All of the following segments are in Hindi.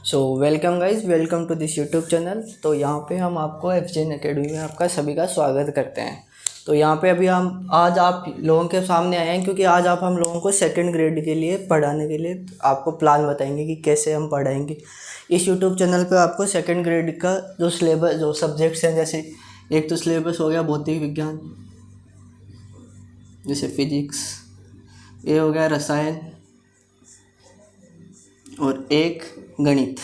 So welcome guys, welcome to this YouTube channel. तो यहाँ पे हम आपको एफजेन एकेडमी में आपका सभी का स्वागत करते हैं। तो यहाँ पे अभी हम आज आप लोगों के सामने आए हैं क्योंकि आज आप हम लोगों को सेकंड ग्रेड के लिए पढ़ाने के लिए आपको प्लान बताएंगे कि कैसे हम पढ़ाएंगे। इस यूट्यूब चैनल पे आपको सेकंड ग्रेड का जो सिलेबस, जो सब्जेक्ट्स हैं, जैसे एक तो सिलेबस हो गया भौतिक विज्ञान, जैसे फिजिक्स, ये हो गया रसायन, और एक गणित।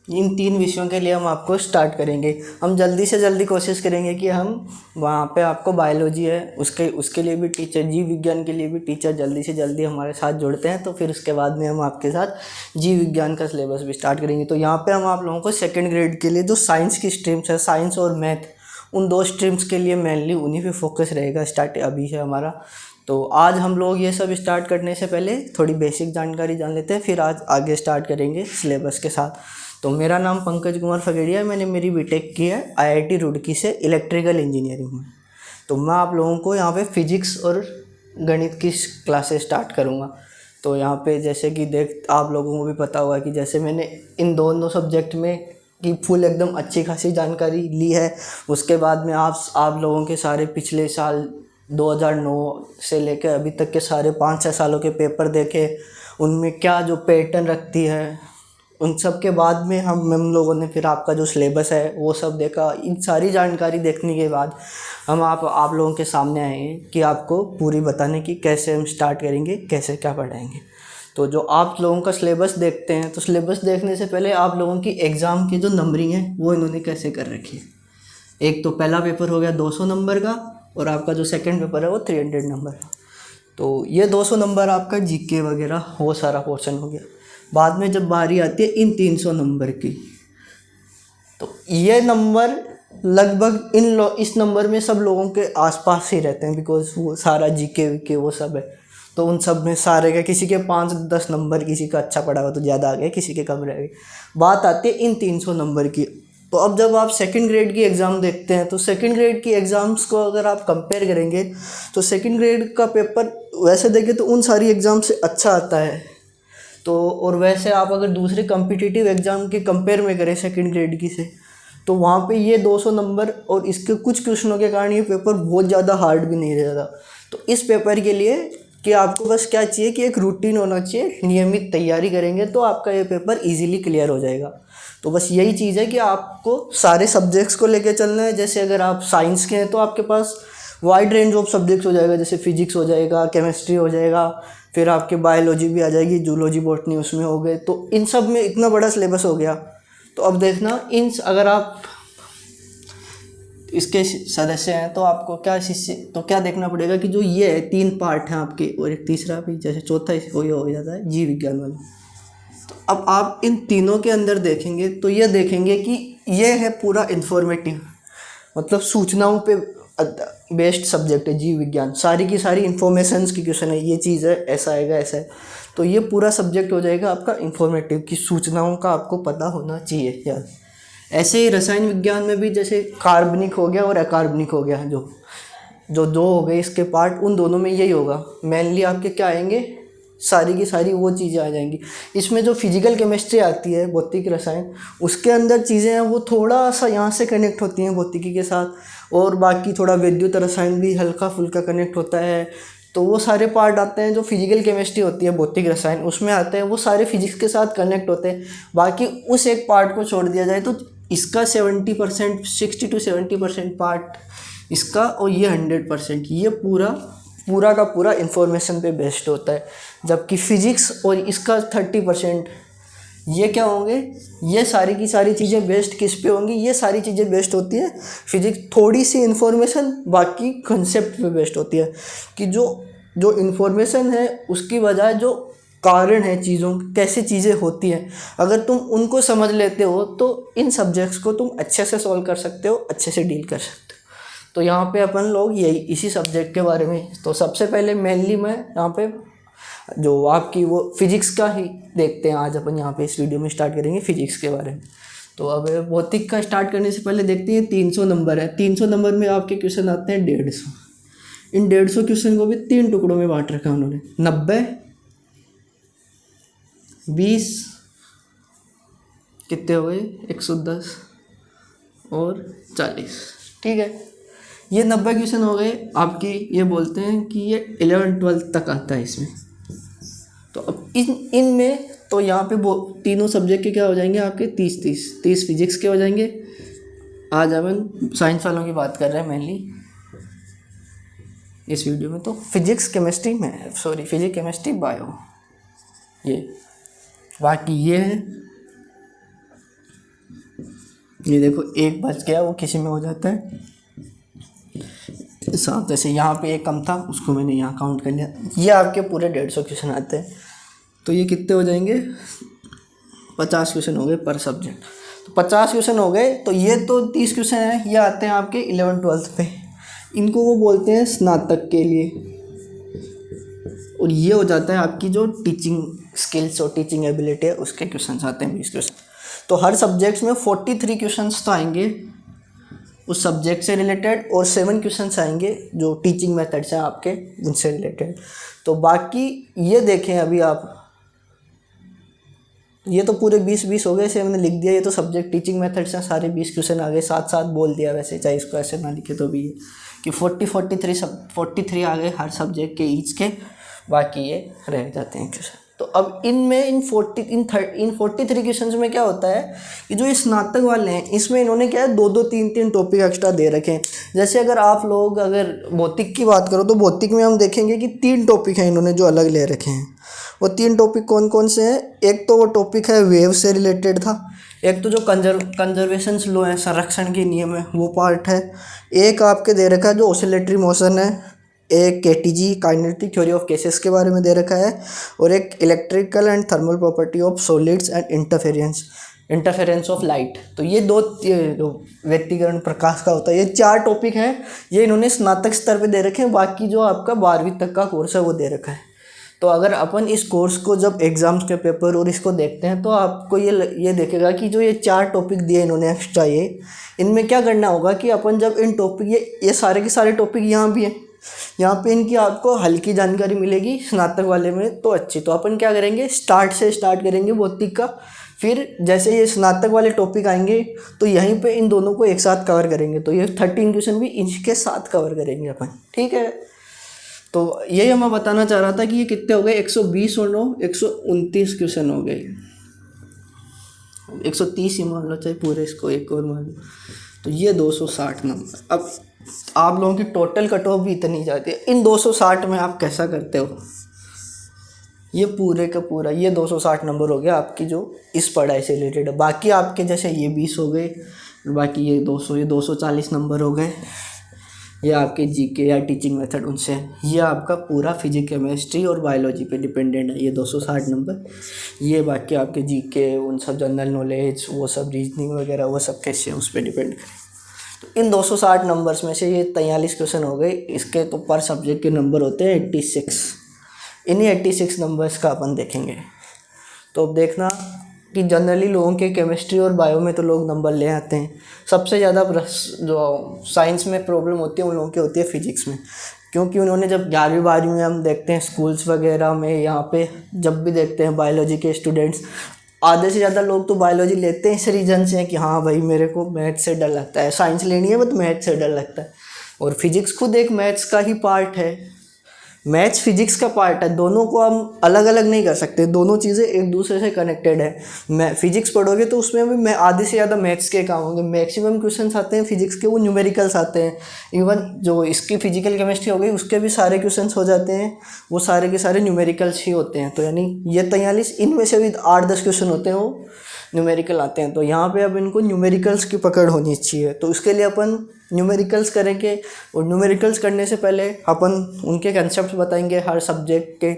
इन 3 विषयों के लिए हम आपको स्टार्ट करेंगे। हम जल्दी से जल्दी कोशिश करेंगे कि हम वहाँ पे आपको बायोलॉजी है उसके लिए भी टीचर, जीव विज्ञान के लिए भी टीचर जल्दी से जल्दी हमारे साथ जुड़ते हैं। तो फिर उसके बाद में हम आपके साथ जीव विज्ञान का सिलेबस भी स्टार्ट करेंगे। तो यहाँ पे हम आप लोगों को सेकेंड ग्रेड के लिए जो साइंस की स्ट्रीम्स है, साइंस और मैथ, उन 2 स्ट्रीम्स के लिए मेनली उन्हीं पे फोकस रहेगा। स्टार्ट अभी है हमारा। तो आज हम लोग ये सब स्टार्ट करने से पहले थोड़ी बेसिक जानकारी जान लेते हैं, फिर आज आगे स्टार्ट करेंगे सिलेबस के साथ। तो मेरा नाम पंकज कुमार फगेड़िया है। मैंने मेरी बीटेक की है आईआईटी रुड़की से इलेक्ट्रिकल इंजीनियरिंग में। तो मैं आप लोगों को यहाँ पे फिजिक्स और गणित की क्लासेस स्टार्ट करूँगा। तो यहाँ पे जैसे कि आप लोगों को भी पता होगा कि जैसे मैंने इन दोनों सब्जेक्ट में की फुल एकदम अच्छी खासी जानकारी ली है। उसके बाद में आप लोगों के सारे पिछले साल 2009 से लेकर अभी तक के सारे 5-6 सालों के पेपर देखे, उनमें क्या जो पैटर्न रखती है, उन सब के बाद में हम लोगों ने फिर आपका जो सिलेबस है वो सब देखा। इन सारी जानकारी देखने के बाद हम आप लोगों के सामने आए हैं कि आपको पूरी बताने की कैसे हम स्टार्ट करेंगे, कैसे क्या पढ़ाएंगे। तो जो आप लोगों का सिलेबस देखते हैं, तो सिलेबस देखने से पहले आप लोगों की एग्ज़ाम की जो नंबरिंग है वो इन्होंने कैसे कर रखी है। एक तो पहला पेपर हो गया 200 नंबर का, और आपका जो सेकंड पेपर है वो 300 नंबर का। तो ये 200 नंबर आपका जीके वगैरह वो सारा पोर्शन हो गया। बाद में जब बारी आती है इन 300 नंबर की, तो ये नंबर लगभग इस नंबर में सब लोगों के आसपास ही रहते हैं, बिकॉज वो सारा जीके वीके वो सब है। तो उन सब में सारे का किसी के 5-10 नंबर, किसी का अच्छा पड़ा हुआ तो ज़्यादा आ गए, किसी के कम रह गए। बात आती है इन 300 नंबर की। तो अब जब आप सेकंड ग्रेड की एग्ज़ाम देखते हैं, तो सेकंड ग्रेड की एग्ज़ाम्स को अगर आप कंपेयर करेंगे तो सेकंड ग्रेड का पेपर वैसे देखें तो उन सारी एग्ज़ाम से अच्छा आता है। तो और वैसे आप अगर दूसरे कॉम्पिटिटिव एग्ज़ाम के कंपेयर में करें सेकंड ग्रेड की से, तो वहाँ पे ये 200 नंबर और इसके कुछ क्वेश्चनों के कारण ये पेपर बहुत ज़्यादा हार्ड भी नहीं रहता। तो इस पेपर के लिए कि आपको बस क्या चाहिए कि एक रूटीन होना चाहिए, नियमित तैयारी करेंगे तो आपका ये पेपर ईजिली क्लियर हो जाएगा। तो बस यही चीज़ है कि आपको सारे सब्जेक्ट्स को लेके चलना है। जैसे अगर आप साइंस के हैं तो आपके पास वाइड रेंज ऑफ सब्जेक्ट्स हो जाएगा, जैसे फिजिक्स हो जाएगा, केमिस्ट्री हो जाएगा, फिर आपके बायोलॉजी भी आ जाएगी, जूलॉजी बॉटनी उसमें हो गए। तो इन सब में इतना बड़ा सिलेबस हो गया। तो अब देखना अगर आप इसके सदस्य हैं तो आपको क्या देखना पड़ेगा कि जो ये है 3 पार्ट हैं आपके, और एक तीसरा भी, जैसे चौथा ये हो जाता है जीव विज्ञान वाला। तो अब आप इन तीनों के अंदर देखेंगे तो ये देखेंगे कि ये है पूरा इंफॉर्मेटिव, मतलब सूचनाओं पे बेस्ड सब्जेक्ट है जीव विज्ञान। सारी की सारी इन्फॉर्मेशंस की क्वेश्चन है, ये चीज़ है, ऐसा आएगा, ऐसा है। तो ये पूरा सब्जेक्ट हो जाएगा आपका इंफॉर्मेटिव, की सूचनाओं का आपको पता होना चाहिए यार। ऐसे ही रसायन विज्ञान में भी जैसे कार्बनिक हो गया और अकार्बनिक हो गया, जो दो हो गए इसके पार्ट, उन दोनों में यही होगा। मेनली आपके क्या आएंगे, सारी की सारी वो चीज़ें आ जाएंगी। इसमें जो फिजिकल केमिस्ट्री आती है, भौतिक रसायन, उसके अंदर चीज़ें हैं वो थोड़ा सा यहाँ से कनेक्ट होती हैं भौतिकी के साथ, और बाकी थोड़ा विद्युत रसायन भी हल्का फुल्का कनेक्ट होता है। तो वो सारे पार्ट आते हैं जो फिजिकल केमिस्ट्री होती है, भौतिक रसायन, उसमें आते हैं, वो सारे फिजिक्स के साथ कनेक्ट होते हैं। बाकी उस एक पार्ट को छोड़ दिया जाए तो इसका 70%, 60 to 70% पार्ट इसका, और ये 100%, ये पूरा का पूरा इंफॉर्मेशन पे बेस्ड होता है। जबकि फिजिक्स और इसका 30%, ये क्या होंगे, ये सारी की सारी चीज़ें बेस्ड किस पे होंगी, ये सारी चीज़ें बेस्ड होती है फिजिक्स, थोड़ी सी इन्फॉर्मेशन बाकी कंसेप्ट पे बेस्ड होती है। कि जो इन्फॉर्मेशन है उसकी बजाय जो कारण है चीज़ों, कैसे चीज़ें होती हैं, अगर तुम उनको समझ लेते हो तो इन सब्जेक्ट्स को तुम अच्छे से सॉल्व कर सकते हो, अच्छे से डील कर सकते हो। तो यहाँ पे अपन लोग इसी सब्जेक्ट के बारे में, तो सबसे पहले मेनली मैं यहाँ पे जो आपकी वो फिजिक्स का ही देखते हैं। आज अपन यहाँ पे इस वीडियो में स्टार्ट करेंगे फिजिक्स के बारे में। तो अब भौतिक का स्टार्ट करने से पहले देखते हैं 300 नंबर है। 300 नंबर में आपके क्वेश्चन आते हैं 150। इन 150 क्वेश्चन को भी 3 टुकड़ों में बांट रखा है उन्होंने, 90, 20 कितने हो गए, 110 और 40, ठीक है। ये 90 क्वेश्चन हो गए आपकी। ये बोलते हैं कि ये 11th-12th तक आता है इसमें। तो अब इनमें तो यहाँ पे वो तीनों सब्जेक्ट के क्या हो जाएंगे आपके 30 फिजिक्स के हो जाएंगे। आज अपन साइंस वालों की बात कर रहे हैं मेनली इस वीडियो में। तो physics chemistry physics chemistry bio, ये बाकी ये है। ये देखो एक बच गया, वो किसी में हो जाता है साथ। जैसे यहाँ पे एक कम था, उसको मैंने यहाँ काउंट कर लिया। ये आपके पूरे 150 क्वेश्चन आते हैं। तो ये कितने हो जाएंगे, 50 क्वेश्चन हो गए पर सब्जेक्ट। तो 50 क्वेश्चन हो गए। तो ये तो 30 क्वेश्चन हैं, ये आते हैं आपके 11th-12th पे। इनको वो बोलते हैं स्नातक के लिए। और ये हो जाता है आपकी जो टीचिंग स्किल्स और टीचिंग एबिलिटी है, उसके क्वेश्चन आते हैं 20 क्वेश्चन। तो हर सब्जेक्ट्स में 43 क्वेश्चन तो आएंगे उस सब्जेक्ट से रिलेटेड, और 7 क्वेश्चन आएंगे जो टीचिंग मेथड्स हैं आपके उनसे रिलेटेड। तो बाकी ये देखें अभी आप, ये तो पूरे 20 हो गए, से मैंने लिख दिया। ये तो सब्जेक्ट टीचिंग मेथड्स हैं, सारे 20 क्वेश्चन आ गए, साथ बोल दिया। वैसे चाहे इसको ऐसे ना लिखे तो भी है कि 43 आ गए हर सब्जेक्ट के ईच के। बाकी ये रह जाते हैं क्वेश्चन। तो अब इनमें इन 43 क्वेश्चन में क्या होता है कि जो ये स्नातक वाले हैं, इसमें इन्होंने क्या है 2-2 3-3 टॉपिक एक्स्ट्रा दे रखे हैं। जैसे अगर आप लोग अगर भौतिक की बात करो तो भौतिक में हम देखेंगे कि 3 टॉपिक हैं इन्होंने जो अलग ले रखे हैं। वो 3 टॉपिक कौन कौन से हैं? एक तो वो टॉपिक है वेव से रिलेटेड था, एक तो जो कंजर्वेशन लॉ है, संरक्षण के नियम है, वो पार्ट है। एक आपके दे रखा है जो ऑसिलेटरी मोशन है, एक KTG kinetic theory of cases के बारे में दे रखा है, और एक electrical and thermal property of solids and interference of light. तो ये दो व्यक्तिकरण प्रकाश का होता है। ये 4 टॉपिक हैं, ये इन्होंने स्नातक स्तर पे दे रखे हैं। बाकी जो आपका 12वीं तक का कोर्स है वो दे रखा है। तो अगर अपन इस कोर्स को जब एग्ज़ाम्स के पेपर और इसको देखते हैं तो आपको ये देखेगा कि जो ये 4 टॉपिक दिए इन्होंने एक्स्ट्रा, ये इनमें क्या करना होगा कि अपन जब इन टॉपिक ये सारे के सारे टॉपिक यहाँ भी हैं, यहाँ पे इनकी आपको हल्की जानकारी मिलेगी स्नातक वाले में तो अच्छी। तो अपन क्या करेंगे, स्टार्ट करेंगे भौतिक का। फिर जैसे ये स्नातक वाले टॉपिक आएंगे तो यहीं पे इन दोनों को एक साथ कवर करेंगे। तो ये 13 क्वेश्चन भी इनके साथ कवर करेंगे अपन, ठीक है। तो यही मैं बताना चाह रहा था कि ये कितने हो गए, 120 और 9 129 क्वेश्चन हो गए। 130 ही मान लो, चाहे पूरे इसको एक और मान लो। तो ये 260 नंबर। अब आप लोगों की टोटल कट ऑफ भी इतनी जाती है। इन 260 में आप कैसा करते हो, ये पूरे का पूरा ये 260 नंबर हो गया आपकी जो इस पढ़ाई से रिलेटेड है। बाकी आपके जैसे ये 20 हो गए, बाकी ये 240 नंबर हो गए, ये आपके GK या टीचिंग मेथड उनसे। ये आपका पूरा फिजिक्स केमिस्ट्री और बायोलॉजी पे डिपेंडेंट है, ये 260 नंबर। ये बाकी आपके GK उन सब जनरल नॉलेज वो सब रीजनिंग वगैरह वो सब कैसे उस पर डिपेंड करें। तो इन 260 नंबर्स में से ये 43 क्वेश्चन हो गए। इसके तो पर सब्जेक्ट के नंबर होते हैं 86। इन्हीं 86 नंबर्स का अपन देखेंगे। तो अब देखना कि जनरली लोगों के केमिस्ट्री और बायो में तो लोग नंबर ले आते हैं। सबसे ज़्यादा जो साइंस में प्रॉब्लम होती है उन लोगों की होती है फिजिक्स में, क्योंकि उन्होंने जब 11वीं में हम देखते हैं स्कूल्स वगैरह में, यहाँ पे जब भी देखते हैं बायोलॉजी के स्टूडेंट्स, आधे से ज़्यादा लोग तो बायोलॉजी लेते हैं इस रीज़न से कि हाँ भाई मेरे को मैथ से डर लगता है, साइंस लेनी है बट मैथ से डर लगता है। और फिजिक्स खुद एक मैथ्स का ही पार्ट है, मैथ्स फिजिक्स का पार्ट है। दोनों को हम अलग अलग नहीं कर सकते, दोनों चीज़ें एक दूसरे से कनेक्टेड है। मैं फिजिक्स पढ़ोगे तो उसमें भी मैं आधे से ज़्यादा मैथ्स के काम होंगे। मैक्सिमम क्वेश्चंस आते हैं फिजिक्स के वो न्यूमेरिकल्स आते हैं। इवन जो इसकी फिजिकल केमिस्ट्री हो गई उसके भी सारे क्वेश्चंस हो जाते हैं, वो सारे के सारे न्यूमेरिकल्स ही होते हैं। तो यानी ये 43 इनमें से भी 8-10 क्वेश्चन होते हैं वो न्यूमेरिकल आते हैं। तो यहाँ पे अब इनको न्यूमेरिकल्स की पकड़ होनी चाहिए। तो उसके लिए अपन न्यूमेरिकल्स करेंगे, और न्यूमेरिकल्स करने से पहले अपन उनके कंसेप्ट बताएंगे हर सब्जेक्ट के,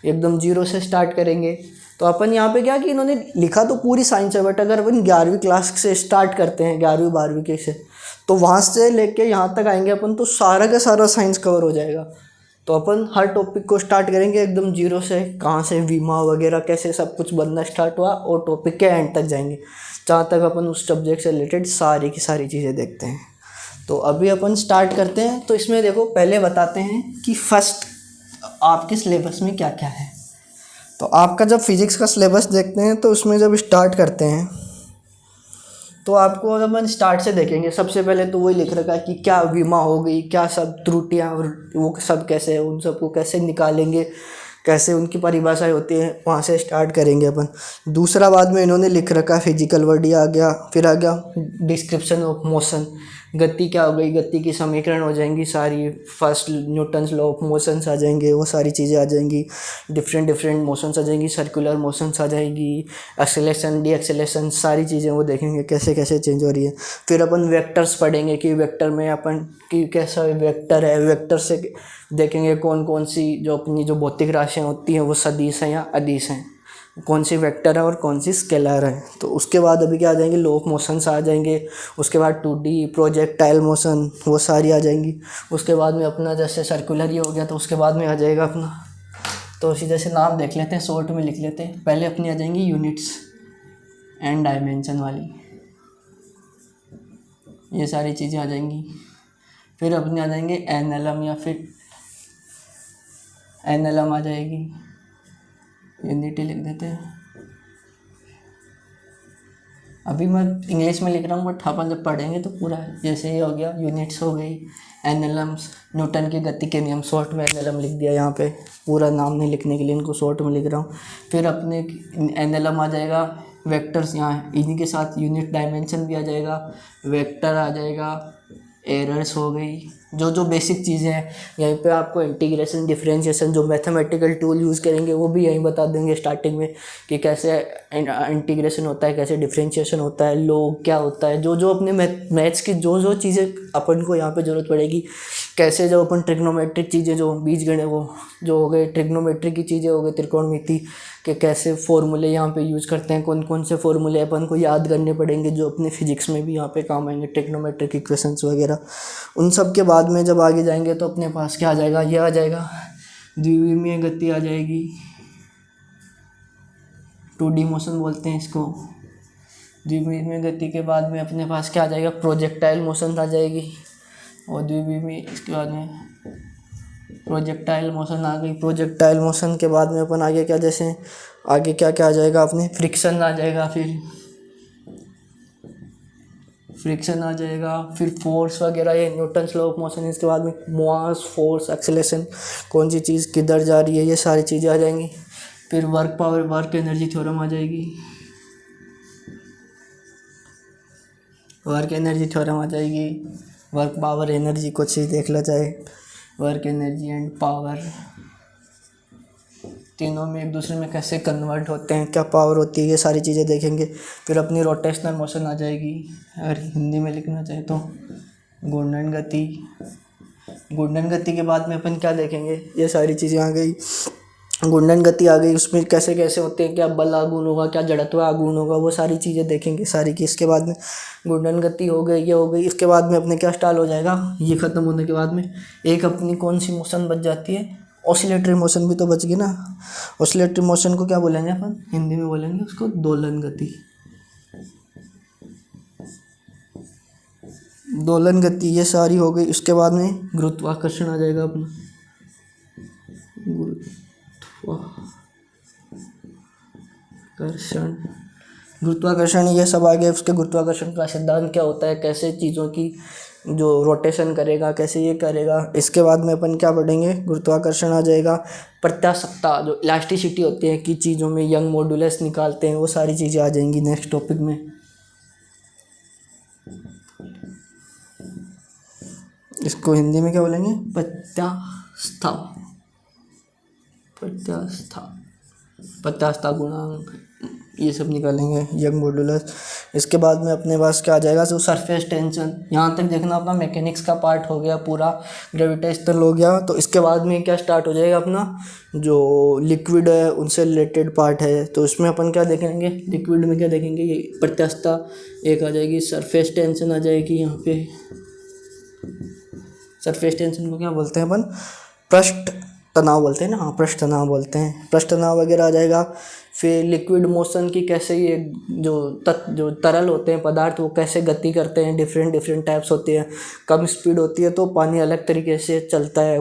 एकदम 0 से स्टार्ट करेंगे। तो अपन यहाँ पे क्या कि इन्होंने लिखा तो पूरी साइंस है, बट अगर अपन 11वीं क्लास से स्टार्ट करते हैं 11वीं 12वीं के से, तो वहाँ से लेके यहाँ तक आएंगे अपन तो सारा का सारा साइंस कवर हो जाएगा। तो अपन हर टॉपिक को स्टार्ट करेंगे एकदम 0 से, कहाँ से वीमा वगैरह कैसे सब कुछ बनना स्टार्ट हुआ, और टॉपिक के एंड तक जाएंगे जहाँ तक अपन उस सब्जेक्ट से रिलेटेड सारी की सारी चीज़ें देखते हैं। तो अभी अपन स्टार्ट करते हैं। तो इसमें देखो पहले बताते हैं कि फर्स्ट आपके सिलेबस में क्या क्या है। तो आपका जब फिजिक्स का सिलेबस देखते हैं तो उसमें जब स्टार्ट करते हैं तो आपको अगर अपन स्टार्ट से देखेंगे, सबसे पहले तो वही लिख रखा है कि क्या विमा हो गई, क्या सब त्रुटियाँ वो सब कैसे है, उन सबको कैसे निकालेंगे, कैसे उनकी परिभाषाएं होती हैं, वहाँ से स्टार्ट करेंगे अपन। दूसरा बाद में इन्होंने लिख रखा है फिजिकल वर्ड, ये आ गया। फिर आ गया डिस्क्रिप्शन ऑफ मोशन, गति क्या हो गई, गति की समीकरण हो जाएंगी सारी, first Newton's law of motions आ जाएंगे, वो सारी चीज़ें आ जाएंगी। डिफरेंट मोशंस आ जाएंगी, सर्कुलर मोशंस आ जाएगी, एक्सेलेरेशन डी एक्सेलेरेशन, सारी चीज़ें वो देखेंगे कैसे कैसे चेंज हो रही है। फिर अपन वेक्टर्स पढ़ेंगे कि वेक्टर में अपन कि कैसा वेक्टर है, वेक्टर से देखेंगे कौन कौन सी जो अपनी जो भौतिक राशियाँ होती हैं वो सदिश हैं या अदिश हैं, कौन सी वेक्टर है और कौन सी स्केलर है। तो उसके बाद अभी क्या आ जाएंगे, लॉ ऑफ मोशंस आ जाएंगे। उसके बाद 2D प्रोजेक्टाइल मोशन, वो सारी आ जाएंगी। उसके बाद में अपना जैसे सर्कुलर ही हो गया तो उसके बाद में आ जाएगा अपना, तो उसी जैसे नाम देख लेते हैं, शॉर्ट में लिख लेते हैं। पहले अपनी आ जाएंगी यूनिट्स एंड डायमेंशन वाली, ये सारी चीज़ें आ जाएंगी। फिर अपनी आ जाएंगे एनएलएम या फिर एनएलएम आ जाएगी, यूनिटी लिख देते हैं। अभी मैं इंग्लिश में लिख रहा हूँ बट अपन जब पढ़ेंगे तो पूरा जैसे ही हो गया, यूनिट्स हो गई, एनएलएम्स न्यूटन की गति के नियम, शॉर्ट में एनएलएम लिख दिया यहाँ पे, पूरा नाम नहीं लिखने के लिए इनको शॉर्ट में लिख रहा हूँ। फिर अपने एनएलएम आ जाएगा, वेक्टर्स यहाँ इन्हीं के साथ यूनिट डायमेंशन भी आ जाएगा, वेक्टर आ जाएगा, एरर्स हो गई, जो जो बेसिक चीज़ें हैं। यहीं पे आपको इंटीग्रेशन डिफरेंशिएशन जो मैथमेटिकल टूल यूज़ करेंगे वो भी यहीं बता देंगे स्टार्टिंग में कि कैसे इंटीग्रेशन होता है, कैसे डिफरेंशिएशन होता है, लॉग क्या होता है, जो जो अपने मैथ्स की जो जो चीज़ें अपन को यहाँ पे ज़रूरत पड़ेगी, कैसे जो अपन ट्रिग्नोमेट्रिक चीज़ें जो बीजगणित वो जो हो गए, ट्रिग्नोमेट्रिक की चीज़ें हो गई, त्रिकोणमिति के कैसे फॉर्मूले यहाँ पे यूज़ करते हैं, कौन कौन से फॉर्मूले अपन को याद करने पड़ेंगे जो अपने फिजिक्स में भी यहाँ पे काम आएंगे, ट्रिग्नोमेट्रिक इक्वेशंस वगैरह। उन सब के बाद में जब आगे जाएंगे तो अपने पास क्या आ जाएगा, ये आ जाएगा द्विविमीय गति आ जाएगी, 2D मोशन बोलते हैं इसको। द्विविमीय गति के बाद में अपने पास क्या आ जाएगा, प्रोजेक्टाइल मोशन आ जाएगी, और द्विविमीय इसके बाद में प्रोजेक्टाइल मोशन आ गई। प्रोजेक्टाइल मोशन के बाद में अपन आगे क्या, जैसे आगे क्या क्या आ जाएगा अपने, फ्रिक्शन आ जाएगा, फिर फ्रिक्शन आ जाएगा, फिर फोर्स वगैरह, ये न्यूटन्स लॉ ऑफ मोशन। इसके बाद में मास, फोर्स, एक्सेलरेशन, कौन सी चीज़ किधर जा रही है, ये सारी चीज़ें आ जाएंगी। फिर work power, work energy theorem आ जाएगी, वर्क एनर्जी थ्योरम आ जाएगी। वर्क पावर एनर्जी को चीज़ देख ला जाए, वर्क एनर्जी एंड पावर तीनों में एक दूसरे में कैसे कन्वर्ट होते हैं, क्या पावर होती है, ये सारी चीज़ें देखेंगे। फिर अपनी रोटेशनल मोशन आ जाएगी, अगर हिंदी में लिखना चाहे तो घूर्णन गति। घूर्णन गति के बाद में अपन क्या देखेंगे, ये सारी चीज़ें आ गई। घूर्णन गति आ गई, उसमें कैसे कैसे होते हैं, क्या बल आघूर्ण होगा, क्या जड़त्व आघूर्ण होगा, वो सारी चीज़ें देखेंगे सारी की। इसके बाद में घूर्णन गति हो गई, ये हो गई। इसके बाद में अपने क्या स्टार्ट हो जाएगा, ये ख़त्म होने के बाद में एक अपनी कौन सी मोशन बच जाती है, ऑसिलेटरी मोशन भी तो बच गई ना। ऑसिलेटरी मोशन को क्या बोलेंगे अपन, हिंदी में बोलेंगे उसको दोलन गति। दोलन गति ये सारी हो गई। उसके बाद में गुरुत्वाकर्षण आ जाएगा अपना, गुरुत्वाकर्षण ये सब आ गए। उसके गुरुत्वाकर्षण का सिद्धांत क्या होता है, कैसे चीज़ों की जो रोटेशन करेगा, कैसे ये करेगा। इसके बाद में अपन क्या पढ़ेंगे, गुरुत्वाकर्षण आ जाएगा। प्रत्यास्थता, जो इलास्टिसिटी होती है कि चीज़ों में यंग मॉडुलस निकालते हैं, वो सारी चीज़ें आ जाएंगी नेक्स्ट टॉपिक में। इसको हिंदी में क्या बोलेंगे, प्रत्यास्था, प्रत्यास्था गुणांक, ये सब निकालेंगे, यंग मॉडुलस। इसके बाद में अपने पास क्या आ जाएगा, जो सरफेस टेंशन। यहाँ तक देखना अपना मैकेनिक्स का पार्ट हो गया, पूरा ग्रेविटेशनल हो गया। तो इसके बाद में क्या स्टार्ट हो जाएगा अपना जो लिक्विड है उनसे रिलेटेड पार्ट है। तो उसमें अपन क्या देखेंगे, लिक्विड में क्या देखेंगे, ये प्रत्यास्था एक आ जाएगी, सरफेस टेंशन आ जाएगी। यहाँ पे सरफेस टेंशन को क्या बोलते हैं अपन, पृष्ठ तनाव बोलते हैं ना, हाँ पृष्ठ तनाव बोलते हैं, पृष्ठ तनाव वगैरह आ जाएगा। फिर लिक्विड मोशन की कैसे ये जो तरल होते हैं पदार्थ वो कैसे गति करते हैं, डिफरेंट टाइप्स होती है। कम स्पीड होती है तो पानी अलग तरीके से चलता है,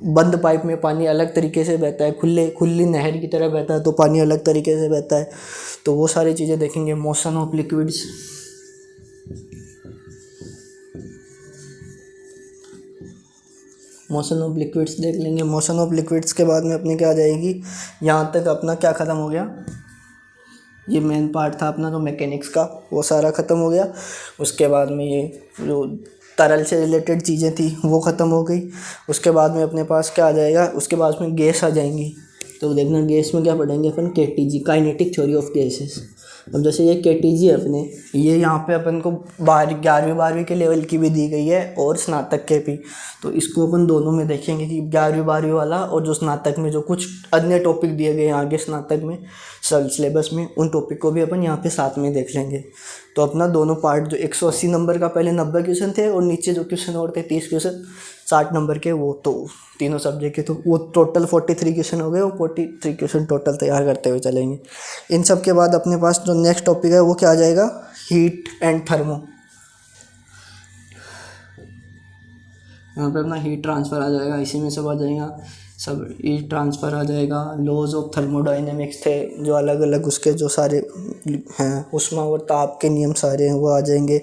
बंद पाइप में पानी अलग तरीके से बहता है, खुली नहर की तरह बहता है तो पानी अलग तरीके से बहता है। तो वो सारी चीज़ें देखेंगे। Motion of liquids, motion of liquids देख लेंगे। मोशन ऑफ लिक्विड्स के बाद में अपने क्या आ जाएगी, यहाँ तक अपना क्या ख़त्म हो गया, ये मेन पार्ट था अपना जो मैकेनिक्स का, वो सारा ख़त्म हो गया। उसके बाद में ये जो तरल से रिलेटेड चीज़ें थी वो ख़त्म हो गई। उसके बाद में अपने पास क्या आ जाएगा, उसके बाद में गैस आ जाएंगी। तो देखना गैस में क्या पढ़ेंगे अपन, KTG, kinetic theory of gases. अब जैसे ये केटीजी है अपने, ये यहाँ पे अपन को 11वीं के लेवल की भी दी गई है और स्नातक के भी। तो इसको अपन दोनों में देखेंगे कि 11वीं वाला और जो स्नातक में जो कुछ अन्य टॉपिक दिए गए हैं आगे स्नातक में सिलेबस में, उन टॉपिक को भी अपन यहाँ पे साथ में देख लेंगे। तो अपना दोनों पार्ट जो 180 नंबर का पहले 90 क्वेश्चन थे और नीचे जो क्वेश्चन और थे 30 क्वेश्चन 60 नंबर के, वो तो तीनों सब्जेक्ट के, तो वो टोटल 43 क्वेश्चन हो गए। वो 43 क्वेश्चन टोटल तैयार करते हुए चलेंगे। इन सब के बाद अपने पास जो नेक्स्ट टॉपिक है वो क्या आ जाएगा, हीट एंड थर्मो। यहाँ पे अपना हीट ट्रांसफ़र आ जाएगा, इसी में सब आ जाएगा, सब हीट ट्रांसफ़र आ जाएगा। लॉज ऑफ थर्मोडाइनमिक्स थे जो अलग अलग उसके जो सारे हैं, ऊष्मा और ताप के नियम सारे हैं वो आ जाएंगे।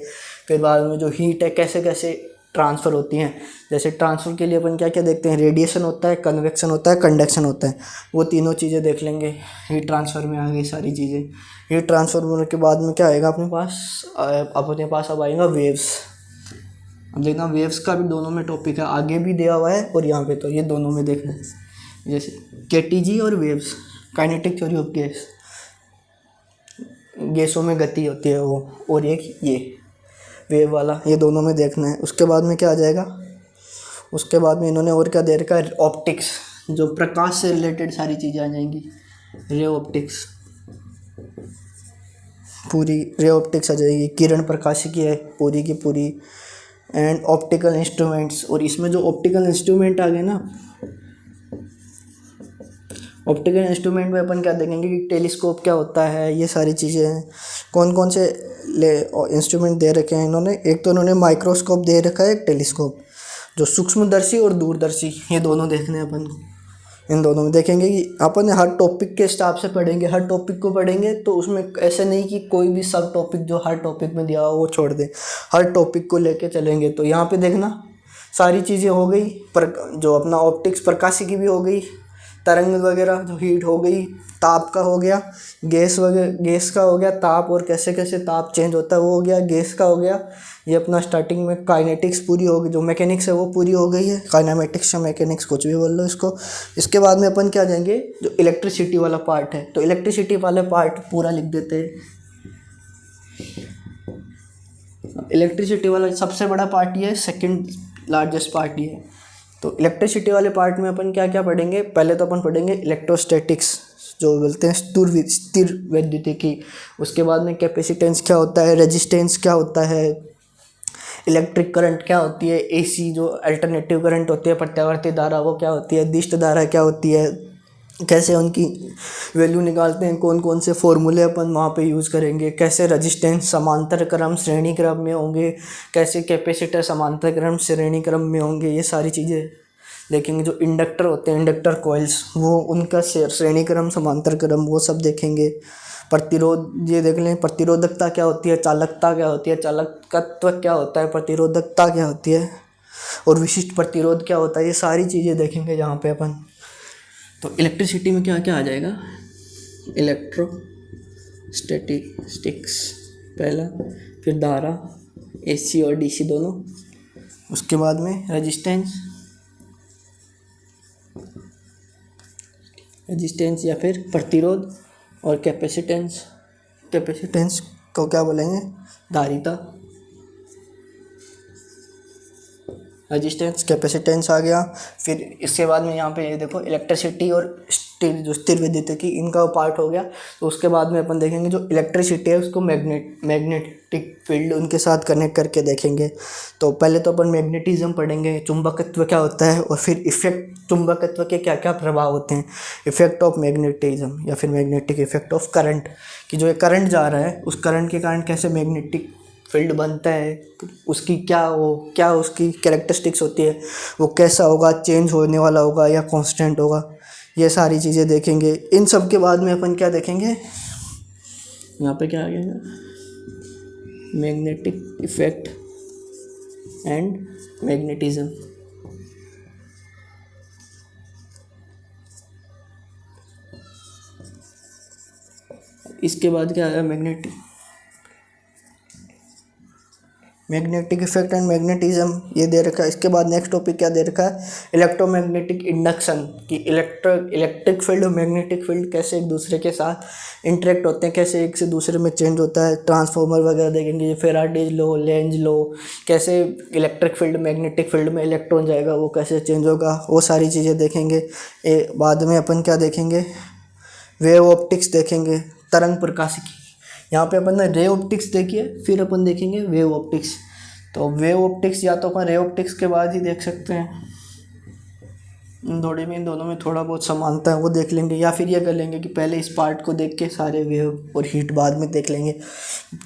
फिर बाद में जो हीट है कैसे कैसे ट्रांसफ़र होती हैं, जैसे ट्रांसफ़र के लिए अपन क्या क्या देखते हैं, रेडिएशन होता है, कन्वेक्शन होता है, कंडक्शन होता है, वो तीनों चीज़ें देख लेंगे। हीट ट्रांसफ़र में आ गई सारी चीज़ें। हीट ट्रांसफ़र होने के बाद में क्या आएगा अपने पास अब आएगा वेव्स। अब देखना वेव्स का भी दोनों में टॉपिक है, आगे भी दिया हुआ है और यहाँ पे, तो ये दोनों में देखना है। जैसे केटीजी और waves, kinetic theory of gas, गैसों में गति होती है वो, और एक ये वेव वाला, ये दोनों में देखना है। उसके बाद में क्या आ जाएगा, उसके बाद में इन्होंने और क्या दे रखा है, ऑप्टिक्स, जो प्रकाश से रिलेटेड सारी चीज़ें आ जाएंगी। रे ऑप्टिक्स, पूरी रे ऑप्टिक्स आ जाएगी, किरण प्रकाशिकी है पूरी की पूरी। एंड ऑप्टिकल इंस्ट्रूमेंट्स, और इसमें जो ऑप्टिकल इंस्ट्रूमेंट आ गए ना, ऑप्टिकल इंस्ट्रूमेंट में अपन क्या देखेंगे कि टेलीस्कोप क्या होता है, ये सारी चीज़ें हैं। कौन कौन से इंस्ट्रूमेंट दे रखे हैं इन्होंने, एक तो इन्होंने माइक्रोस्कोप दे रखा है, एक टेलीस्कोप, जो सूक्ष्मदर्शी और दूरदर्शी, ये दोनों देखने हैं अपन को। इन दोनों में देखेंगे कि अपन हर टॉपिक के हिसाब से पढ़ेंगे, हर टॉपिक को पढ़ेंगे, तो उसमें ऐसे नहीं कि कोई भी सब टॉपिक जो हर टॉपिक में दिया हो वो छोड़ दें, हर टॉपिक को लेके चलेंगे। तो यहाँ पे देखना सारी चीज़ें हो गई, पर जो अपना ऑप्टिक्स प्रकाशिकी भी हो गई, तरंग वगैरह जो हीट हो गई, ताप का हो गया, गैस का हो गया ताप, और कैसे कैसे ताप चेंज होता है वो हो गया, गैस का हो गया। ये अपना स्टार्टिंग में काइनेटिक्स पूरी हो गई, जो मैकेनिक्स है वो पूरी हो गई है, काइनेमेटिक्स या मैकेनिक्स कुछ भी बोल लो इसको। इसके बाद में अपन क्या जाएंगे, जो इलेक्ट्रिसिटी वाला पार्ट है, तो इलेक्ट्रिसिटी वाला पार्ट पूरा लिख देते हैं। इलेक्ट्रिसिटी वाला सबसे बड़ा पार्ट ये है, सेकेंड लार्जेस्ट पार्ट ये है। तो इलेक्ट्रिसिटी वाले पार्ट में अपन क्या क्या पढ़ेंगे, पहले तो अपन पढ़ेंगे इलेक्ट्रोस्टैटिक्स, जो बोलते हैं स्थिर वैद्युतिकी। उसके बाद में कैपेसिटेंस क्या होता है, रेजिस्टेंस क्या होता है, इलेक्ट्रिक करंट क्या होती है, एसी जो अल्टरनेटिव करंट होती है, प्रत्यावर्ती धारा वो क्या होती है, दिष्ट धारा क्या होती है, कैसे उनकी वैल्यू निकालते हैं, कौन कौन से फॉर्मूले अपन वहाँ पे यूज़ करेंगे, कैसे रेजिस्टेंस समांतर क्रम श्रेणी क्रम में होंगे, कैसे कैपेसिटर समांतर क्रम श्रेणी क्रम में होंगे, ये सारी चीज़ें देखेंगे। जो इंडक्टर होते हैं, इंडक्टर कॉइल्स, वो उनका श्रेणी क्रम समांतर क्रम वो सब देखेंगे। प्रतिरोध ये देख लें, प्रतिरोधकता क्या होती है, चालकता क्या होती है, चालकत्व क्या होता है, प्रतिरोधकता क्या होती है, और विशिष्ट प्रतिरोध क्या होता है, ये सारी चीज़ें देखेंगे जहाँ पे अपन। तो इलेक्ट्रिसिटी में क्या क्या आ जाएगा, इलेक्ट्रोस्टैटिक्स पहला, फिर धारा, एसी और डीसी दोनों। उसके बाद में रेजिस्टेंस या फिर प्रतिरोध, और कैपेसिटेंस को क्या बोलेंगे, धारिता। रेजिस्टेंस कैपेसिटेंस आ गया। फिर इसके बाद में यहाँ पे ये देखो इलेक्ट्रिसिटी और स्थिर विद्युतिकी, इनका पार्ट हो गया। तो उसके बाद में अपन देखेंगे जो इलेक्ट्रिसिटी है उसको मैग्नेटिक फील्ड उनके साथ कनेक्ट करके देखेंगे। तो पहले तो अपन मैग्नेटिज्म पढ़ेंगे, चुंबकत्व क्या होता है, और फिर इफेक्ट चुंबकत्व के क्या क्या प्रभाव होते हैं, इफेक्ट ऑफ मैग्नेटिज्म या फिर मैग्नेटिक इफेक्ट ऑफ करंट, कि जो ये करंट जा रहा है उस करंट के कारण कैसे मैग्नेटिक फील्ड बनता है, उसकी क्या उसकी कैरेक्टरिस्टिक्स होती है, वो कैसा होगा, चेंज होने वाला होगा या कांस्टेंट होगा, ये सारी चीज़ें देखेंगे। इन सब के बाद में अपन क्या देखेंगे, यहाँ पे क्या आ गया, मैग्नेटिक इफेक्ट एंड मैग्नेटिज्म। इसके बाद क्या आया, मैग्नेटिक इफेक्ट एंड मैग्नेटिज्म, ये दे रखा है। इसके बाद नेक्स्ट टॉपिक क्या दे रखा है, इलेक्ट्रोमैग्नेटिक इंडक्शन, कि इलेक्ट्रिक फील्ड और मैग्नेटिक फील्ड कैसे एक दूसरे के साथ इंटरेक्ट होते हैं, कैसे एक से दूसरे में चेंज होता है। ट्रांसफॉर्मर वगैरह देखेंगे, फेराडेज लॉ, लेंज लॉ, कैसे इलेक्ट्रिक फील्ड मैग्नेटिक फील्ड में इलेक्ट्रॉन जाएगा वो कैसे चेंज होगा, वो सारी चीज़ें देखेंगे। बाद में अपन क्या देखेंगे, वेव ऑप्टिक्स देखेंगे, तरंग प्रकाशिकी। यहाँ पे अपन ने रे ऑप्टिक्स देखी है, फिर अपन देखेंगे वेव ऑप्टिक्स। तो वेव ऑप्टिक्स या तो अपन रे ऑप्टिक्स के बाद ही देख सकते हैं, इन दोनों में थोड़ा बहुत समानता है वो देख लेंगे, या फिर ये कर लेंगे कि पहले इस पार्ट को देख के सारे वेव और हीट बाद में देख लेंगे,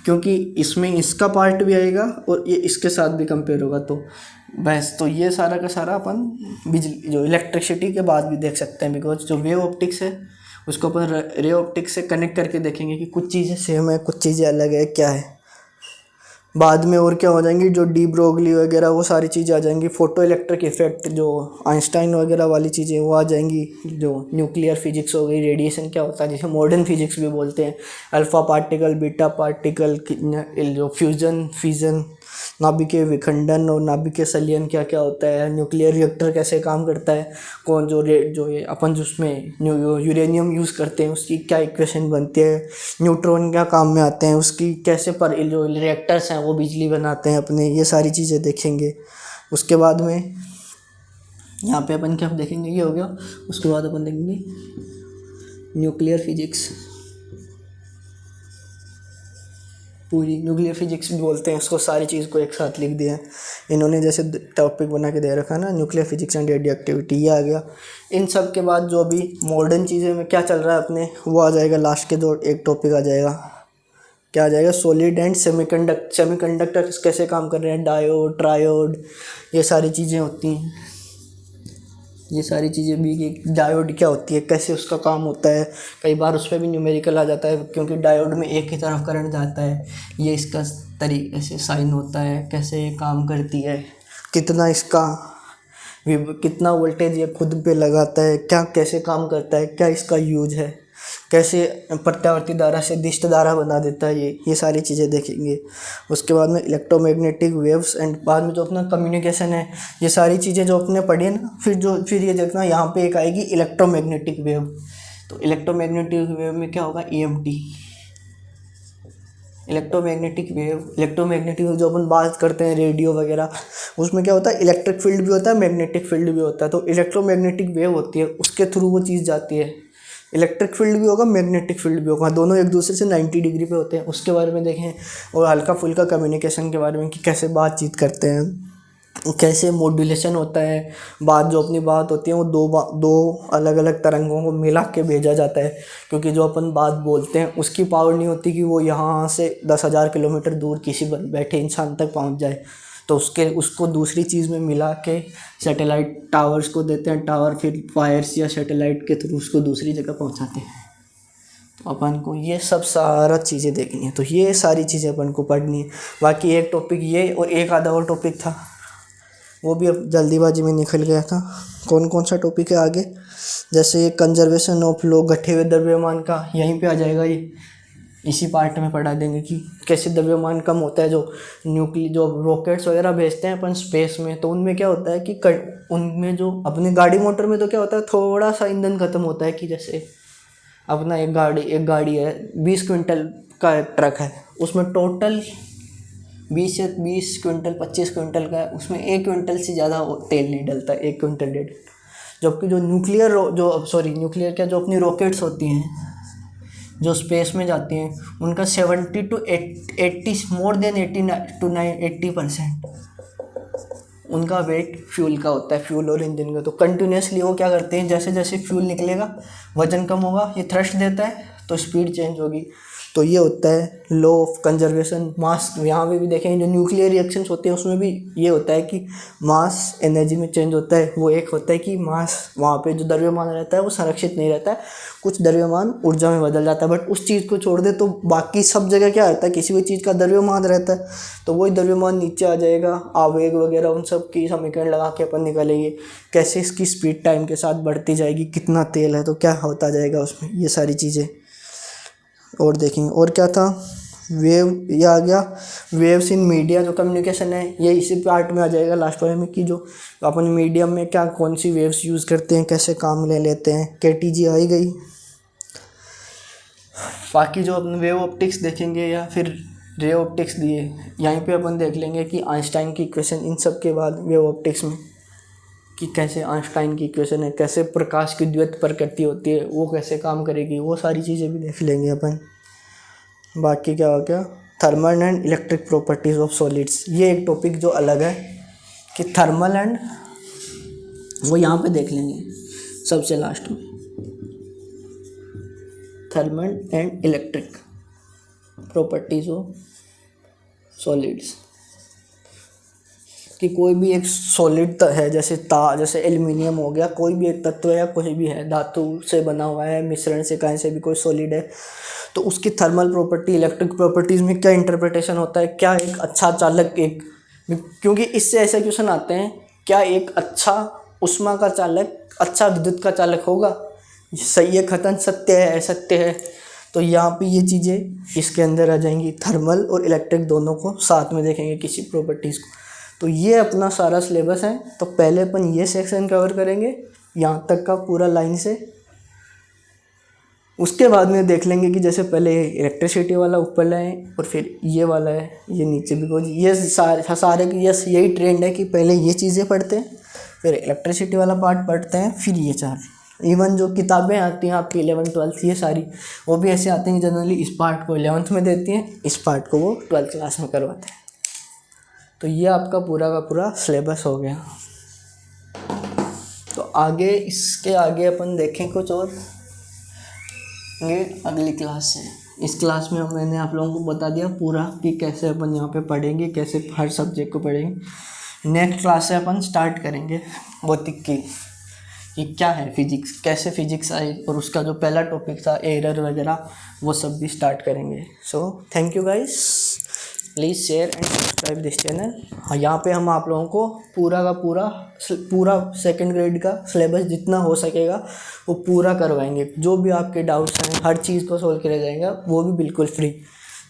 क्योंकि इसमें इसका पार्ट भी आएगा और ये इसके साथ भी कंपेयर होगा। तो बस तो ये सारा का सारा अपन बिजली जो इलेक्ट्रिसिटी के बाद भी देख सकते हैं, बिकॉज जो वेव ऑप्टिक्स है उसको अपन रे ऑप्टिक्स से कनेक्ट करके देखेंगे कि कुछ चीज़ें सेम है, कुछ चीज़ें अलग है, क्या है। बाद में और क्या हो जाएंगी, जो डी ब्रोगली वगैरह वो सारी चीज़ें आ जाएंगी। फोटो इलेक्ट्रिक इफेक्ट, जो आइंस्टाइन वगैरह वाली चीज़ें वो आ जाएंगी। जो न्यूक्लियर फिजिक्स हो गई, रेडिएशन क्या होता है जिसे मॉडर्न फिजिक्स भी बोलते हैं, अल्फ़ा पार्टिकल, बीटा पार्टिकल, जो फ्यूज़न, फिजन, नाभिकीय विखंडन और नाभिकीय संलयन क्या क्या होता है, न्यूक्लियर रिएक्टर कैसे काम करता है, कौन जो ये अपन जिसमें यूरेनियम यूज़ करते हैं उसकी क्या इक्वेशन बनती है, न्यूट्रॉन क्या काम में आते हैं, उसकी कैसे पर जो रिएक्टर्स हैं वो बिजली बनाते हैं अपने, ये सारी चीज़ें देखेंगे। उसके बाद में यहाँ पे अपन क्या देखेंगे, ये हो गया। उसके बाद अपन देखेंगे न्यूक्लियर फिजिक्स, पूरी न्यूक्लियर फिजिक्स भी बोलते हैं उसको, सारी चीज़ को एक साथ लिख दिया है इन्होंने, जैसे टॉपिक बना के दे रखा ना, nuclear physics and radio activity, ये आ गया। इन सब के बाद जो भी मॉडर्न चीज़ें में क्या चल रहा है अपने, वो आ जाएगा लास्ट के, जो एक टॉपिक आ जाएगा, क्या आ जाएगा, सॉलिड एंड सेमीकंडक्टर्स कैसे काम कर रहे हैं, डायोड, ट्रायोड, ये सारी चीज़ें होती हैं। ये सारी चीज़ें भी, कि डायोड क्या होती है, कैसे उसका काम होता है, कई बार उस पर भी न्यूमेरिकल आ जाता है, क्योंकि डायोड में एक ही तरफ करंट जाता है, ये इसका तरीके से साइन होता है, कैसे ये काम करती है, कितना वोल्टेज ये खुद पे लगाता है, क्या कैसे काम करता है, क्या इसका यूज है, कैसे प्रत्यावर्ती धारा से दिष्ट धारा बना देता है, ये सारी चीज़ें देखेंगे। उसके बाद में इलेक्ट्रोमैग्नेटिक वेव्स एंड बाद में जो अपना कम्युनिकेशन है, ये सारी चीज़ें जो अपने पढ़ी है ना, फिर ये देखना यहाँ पे एक आएगी इलेक्ट्रोमैग्नेटिक वेव। तो इलेक्ट्रोमैग्नेटिक वेव में क्या होगा, EMT, इलेक्ट्रोमैग्नेटिक वेव जो अपन बात करते हैं रेडियो वगैरह, उसमें क्या होता है, इलेक्ट्रिक फील्ड भी होता है, मैग्नेटिक फील्ड भी होता है। तो इलेक्ट्रोमैग्नेटिक वेव होती है, उसके थ्रू वो चीज़ जाती है, इलेक्ट्रिक फील्ड भी होगा, मैग्नेटिक फील्ड भी होगा, दोनों एक दूसरे से 90 डिग्री पे होते हैं। उसके बारे में देखें, और हल्का फुल्का कम्युनिकेशन के बारे में कि कैसे बातचीत करते हैं, कैसे मॉड्यूलेशन होता है, जो अपनी बात होती है वो दो अलग अलग तरंगों को मिला के भेजा जाता है, क्योंकि जो अपन बात बोलते हैं उसकी पावर नहीं होती कि वो यहाँ से 10,000 किलोमीटर दूर किसी बैठे इंसान तक पहुँच जाए, तो उसको दूसरी चीज़ में मिला के सैटेलाइट टावर्स को देते हैं, टावर फिर वायर्स या सैटेलाइट के थ्रू उसको दूसरी जगह पहुँचाते हैं। तो अपन को ये सब सारा चीज़ें देखनी है, तो ये सारी चीज़ें अपन को पढ़नी है। बाकी एक टॉपिक ये और एक आधा और टॉपिक था, वो भी अब जल्दीबाजी में निकल गया था। कौन सा टॉपिक है आगे, जैसे ये कंजर्वेशन ऑफ लो, गठे हुए द्रव्यमान का, यहीं पे आ जाएगा, ये इसी पार्ट में पढ़ा देंगे कि कैसे द्रव्यमान कम होता है। जो रॉकेट्स वगैरह भेजते हैं अपन स्पेस में, तो उनमें क्या होता है कि उनमें जो अपने गाड़ी मोटर में तो क्या होता है, थोड़ा सा ईंधन खत्म होता है। कि जैसे अपना एक गाड़ी है, 20 क्विंटल का ट्रक है, उसमें टोटल 20 क्विंटल 25 क्विंटल का है, उसमें 1 क्विंटल से ज़्यादा तेल नहीं डलता, 1 क्विंटल 1.5। जबकि जो न्यूक्लियर जो अपनी रॉकेट्स होती हैं जो स्पेस में जाती हैं, उनका 70 to 80 मोर देन 80% उनका वेट फ्यूल का होता है, फ्यूल और इंजन का। तो कंटिन्यूसली वो क्या करते हैं, जैसे जैसे फ्यूल निकलेगा वजन कम होगा, ये थ्रस्ट देता है तो स्पीड चेंज होगी। तो ये होता है लॉ ऑफ कंजर्वेशन मास। यहाँ पे भी देखेंगे जो न्यूक्लियर रिएक्शंस होते हैं उसमें भी ये होता है कि मास एनर्जी में चेंज होता है। वो एक होता है कि मास वहाँ पे जो द्रव्यमान रहता है वो संरक्षित नहीं रहता है, कुछ द्रव्यमान ऊर्जा में बदल जाता है। बट उस चीज़ को छोड़ दे तो बाकी सब जगह क्या रहता है, किसी भी चीज़ का द्रव्यमान रहता है, तो वही द्रव्यमान नीचे आ जाएगा। आवेग वगैरह उन सब की समीकरण लगा के अपन निकालेंगे कैसे इसकी स्पीड टाइम के साथ बढ़ती जाएगी, कितना तेल है तो क्या होता जाएगा उसमें, ये सारी चीज़ें और देखेंगे। और क्या था, वेव, ये आ गया वेव्स इन मीडिया, जो कम्युनिकेशन है ये इसी पार्ट में आ जाएगा लास्ट वाले में, कि जो अपन मीडियम में क्या कौन सी वेव्स यूज़ करते हैं, कैसे काम ले लेते हैं, KTG आई गई। बाकी जो अपन वेव ऑप्टिक्स देखेंगे या फिर रे ऑप्टिक्स दिए, यहीं पे अपन देख लेंगे कि आइंस्टाइन की इक्वेशन, इन सब के बाद वेव ऑप्टिक्स में कि कैसे आइंस्टाइन की इक्वेशन है, कैसे प्रकाश की द्वैत प्रकृति होती है वो कैसे काम करेगी, वो सारी चीज़ें भी देख लेंगे अपन। बाकी क्या हो गया, thermal and electric properties of solids, ये एक टॉपिक जो अलग है कि थर्मल एंड, वो यहाँ पे देख लेंगे सबसे लास्ट में, thermal and electric properties of solids, कि कोई भी एक सॉलिड है जैसे एल्युमिनियम हो गया, कोई भी एक तत्व है या कोई भी है धातु से बना हुआ है, मिश्रण से कहीं से भी कोई सॉलिड है, तो उसकी थर्मल प्रॉपर्टी इलेक्ट्रिक प्रॉपर्टीज़ में क्या इंटरप्रिटेशन होता है, क्या एक अच्छा चालक, एक, क्योंकि इससे ऐसे क्वेश्चन आते हैं, क्या एक अच्छा ऊष्मा का चालक अच्छा विद्युत का चालक होगा, सही है, कथन सत्य है, असत्य है। तो यहाँ पे ये चीज़ें इसके अंदर आ जाएंगी, थर्मल और इलेक्ट्रिक दोनों को साथ में देखेंगे किसी प्रॉपर्टीज़ को। तो ये अपना सारा सिलेबस है। तो पहले अपन ये सेक्शन कवर करेंगे यहाँ तक का पूरा लाइन से, उसके बाद में देख लेंगे कि जैसे पहले इलेक्ट्रिसिटी वाला ऊपर लाएँ और फिर ये वाला है ये नीचे, बिकॉज ये सारे यही ट्रेंड है कि पहले ये चीज़ें पढ़ते हैं, फिर इलेक्ट्रिसिटी वाला पार्ट पढ़ते हैं, फिर ये चार। इवन जो किताबें आती हैं आपकी 11th 12th ये सारी, वो भी ऐसे आती हैं जनरली इस पार्ट को 11th में देती हैं, इस पार्ट को वो 12th क्लास में करवाते हैं। तो ये आपका पूरा का पूरा सिलेबस हो गया। तो आगे इसके आगे अपन देखें कुछ और ये अगली क्लास है। इस क्लास में मैंने आप लोगों को बता दिया पूरा कि कैसे अपन यहाँ पे पढ़ेंगे, कैसे हर सब्जेक्ट को पढ़ेंगे। नेक्स्ट क्लास से अपन स्टार्ट करेंगे भौतिक की, कि क्या है फिजिक्स, कैसे फिजिक्स आई, और उसका जो पहला टॉपिक था एरर वगैरह वो सब भी स्टार्ट करेंगे। सो thank you guys, please share and subscribe this channel. हाँ, यहाँ पे हम आप लोगों को पूरा का पूरा सेकंड ग्रेड का सिलेबस जितना हो सकेगा वो पूरा करवाएंगे। जो भी आपके डाउट्स हैं हर चीज़ को सोल्व किया जाएगा, वो भी बिल्कुल फ्री।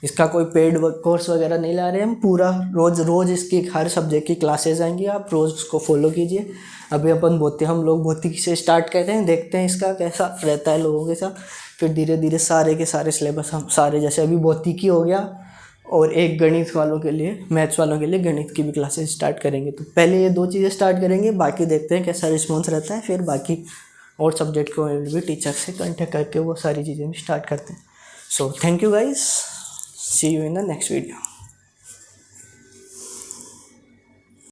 इसका कोई पेड कोर्स वगैरह नहीं ला रहे हम, पूरा रोज़ इसकी हर सब्जेक्ट की क्लासेस आएंगी, आप रोज़ उसको फॉलो कीजिए। अभी हम लोग भौतिकी से स्टार्ट करते हैं, देखते हैं इसका कैसा रहता है लोगों के साथ, फिर धीरे धीरे सारे के सारे सिलेबस हम सारे, जैसे अभी भौतिकी हो गया और एक गणित वालों के लिए, मैथ्स वालों के लिए गणित की भी क्लासेस स्टार्ट करेंगे। तो पहले ये 2 चीज़ें स्टार्ट करेंगे, बाकी देखते हैं कैसा रिस्पॉन्स रहता है, फिर बाकी और सब्जेक्ट को भी टीचर से कांटेक्ट करके वो सारी चीज़ें भी स्टार्ट करते हैं। So thank you guys, see you in the next video.